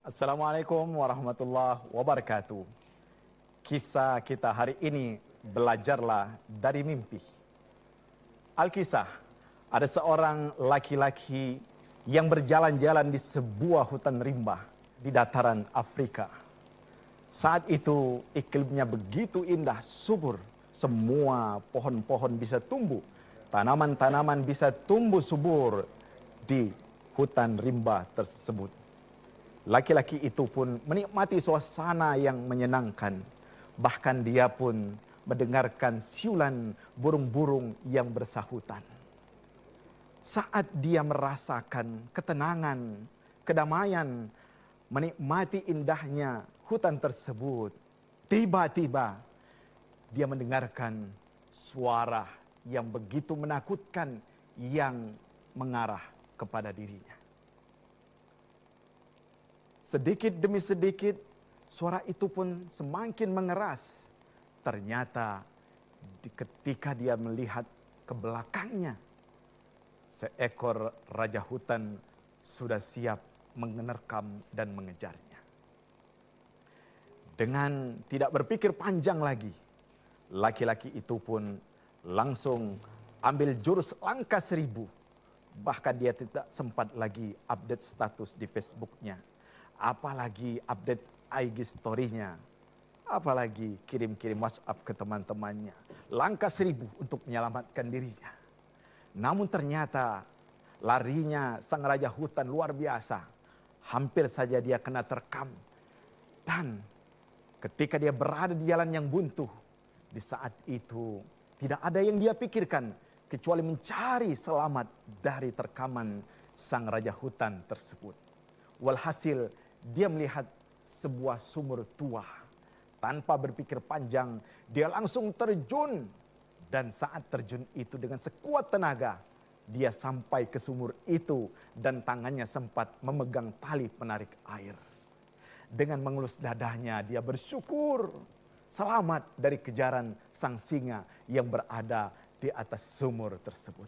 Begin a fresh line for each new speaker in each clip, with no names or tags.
Assalamualaikum warahmatullahi wabarakatuh. Kisah kita hari ini, belajarlah dari mimpi. Alkisah, ada seorang laki-laki yang berjalan-jalan di sebuah hutan rimba di dataran Afrika. Saat itu iklimnya begitu indah, subur. Semua pohon-pohon bisa tumbuh, tanaman-tanaman bisa tumbuh subur di hutan rimba tersebut. Laki-laki itu pun menikmati suasana yang menyenangkan. Bahkan dia pun mendengarkan siulan burung-burung yang bersahutan. Saat dia merasakan ketenangan, kedamaian, menikmati indahnya hutan tersebut, tiba-tiba dia mendengarkan suara yang begitu menakutkan yang mengarah kepada dirinya. Sedikit demi sedikit, suara itu pun semakin mengeras. Ternyata ketika dia melihat ke belakangnya, seekor raja hutan sudah siap menerkam dan mengejarnya. Dengan tidak berpikir panjang lagi, laki-laki itu pun langsung ambil jurus langkah 1000. Bahkan dia tidak sempat lagi update status di Facebooknya. Apalagi update IG story-nya, apalagi kirim-kirim WhatsApp ke teman-temannya. Langkah 1000 untuk menyelamatkan dirinya. Namun ternyata larinya sang raja hutan luar biasa. Hampir saja dia kena terkam. Dan ketika dia berada di jalan yang buntu, di saat itu tidak ada yang dia pikirkan kecuali mencari selamat dari terkaman sang raja hutan tersebut. Walhasil dia melihat sebuah sumur tua. Tanpa berpikir panjang, dia langsung terjun. Dan saat terjun itu dengan sekuat tenaga, dia sampai ke sumur itu dan tangannya sempat memegang tali penarik air. Dengan mengelus dadanya, dia bersyukur selamat dari kejaran sang singa yang berada di atas sumur tersebut.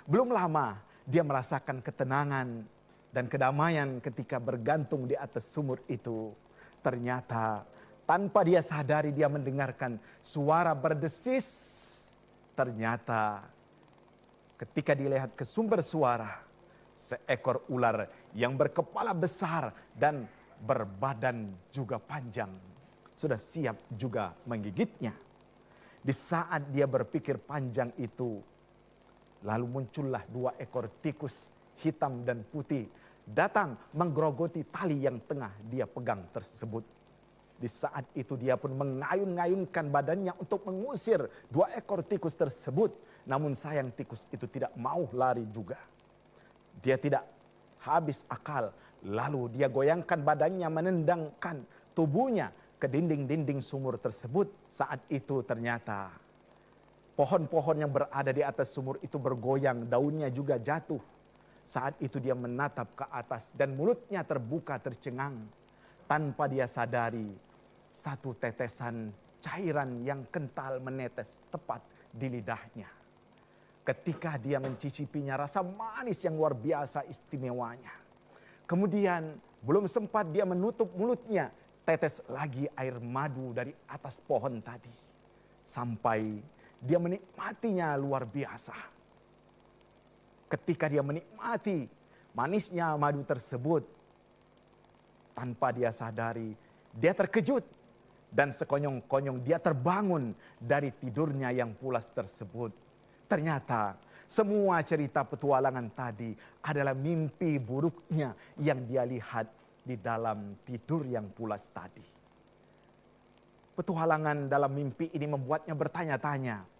Belum lama, dia merasakan ketenangan dan kedamaian ketika bergantung di atas sumur itu. Ternyata tanpa dia sadari dia mendengarkan suara berdesis. Ternyata ketika dilihat ke sumber suara, seekor ular yang berkepala besar dan berbadan juga panjang sudah siap juga menggigitnya. Di saat dia berpikir panjang itu, lalu muncullah 2 ekor tikus hitam dan putih datang menggerogoti tali yang tengah dia pegang tersebut. Di saat itu dia pun mengayun-ngayunkan badannya untuk mengusir 2 ekor tikus tersebut. Namun sayang tikus itu tidak mau lari juga. Dia tidak habis akal. Lalu dia goyangkan badannya, menendangkan tubuhnya ke dinding-dinding sumur tersebut. Saat itu ternyata pohon-pohon yang berada di atas sumur itu bergoyang, daunnya juga jatuh. Saat itu dia menatap ke atas dan mulutnya terbuka tercengang. Tanpa dia sadari, satu tetesan cairan yang kental menetes tepat di lidahnya. Ketika dia mencicipinya, rasa manis yang luar biasa istimewanya. Kemudian belum sempat dia menutup mulutnya, tetes lagi air madu dari atas pohon tadi. Sampai dia menikmatinya luar biasa. Ketika dia menikmati manisnya madu tersebut, tanpa dia sadari, dia terkejut. Dan sekonyong-konyong dia terbangun dari tidurnya yang pulas tersebut. Ternyata semua cerita petualangan tadi adalah mimpi buruknya yang dia lihat di dalam tidur yang pulas tadi. Petualangan dalam mimpi ini membuatnya bertanya-tanya.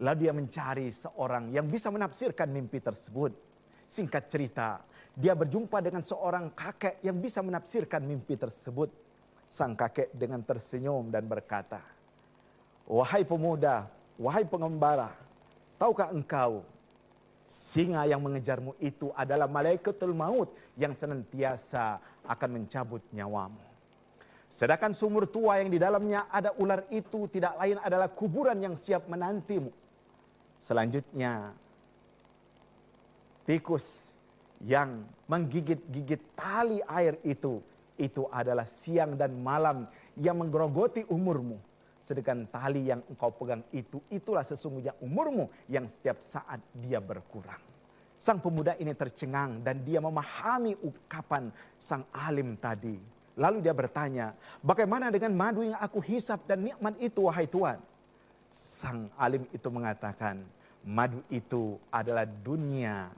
Lalu dia mencari seorang yang bisa menafsirkan mimpi tersebut. Singkat cerita, dia berjumpa dengan seorang kakek yang bisa menafsirkan mimpi tersebut. Sang kakek dengan tersenyum dan berkata, "Wahai pemuda, wahai pengembara, tahukah engkau, singa yang mengejarmu itu adalah malaikatul maut yang senantiasa akan mencabut nyawamu. Sedangkan sumur tua yang di dalamnya ada ular itu tidak lain adalah kuburan yang siap menantimu. Selanjutnya, tikus yang menggigit-gigit tali air itu itu adalah siang dan malam yang menggerogoti umurmu. Sedangkan tali yang engkau pegang itu, itulah sesungguhnya umurmu yang setiap saat dia berkurang. Sang pemuda ini tercengang dan dia memahami ungkapan sang alim tadi. Lalu dia bertanya, bagaimana dengan madu yang aku hisap dan nikmat itu wahai Tuhan? Sang alim itu mengatakan, madu itu adalah dunia.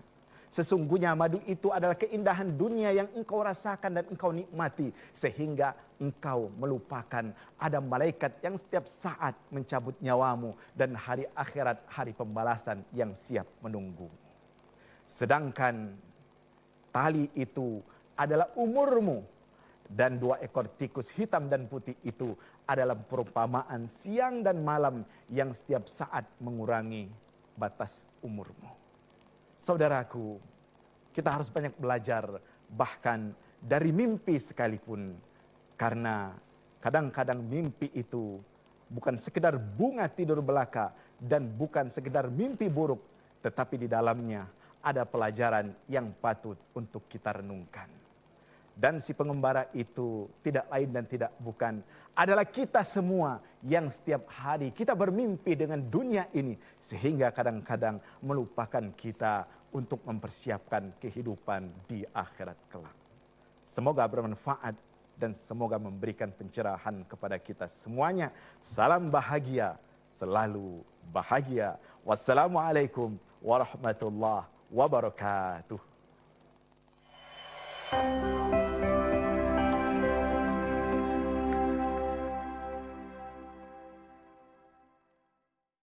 Sesungguhnya madu itu adalah keindahan dunia yang engkau rasakan dan engkau nikmati. Sehingga engkau melupakan ada malaikat yang setiap saat mencabut nyawamu. Dan hari akhirat, hari pembalasan yang siap menunggu. Sedangkan tali itu adalah umurmu. Dan 2 ekor tikus hitam dan putih itu adalah perumpamaan siang dan malam yang setiap saat mengurangi batas umurmu. Saudaraku, kita harus banyak belajar bahkan dari mimpi sekalipun. Karena kadang-kadang mimpi itu bukan sekedar bunga tidur belaka dan bukan sekedar mimpi buruk. Tetapi di dalamnya ada pelajaran yang patut untuk kita renungkan. Dan si pengembara itu tidak lain dan tidak bukan adalah kita semua yang setiap hari kita bermimpi dengan dunia ini. Sehingga kadang-kadang melupakan kita untuk mempersiapkan kehidupan di akhirat kelak. Semoga bermanfaat dan semoga memberikan pencerahan kepada kita semuanya. Salam bahagia, selalu bahagia. Wassalamualaikum warahmatullahi wabarakatuh.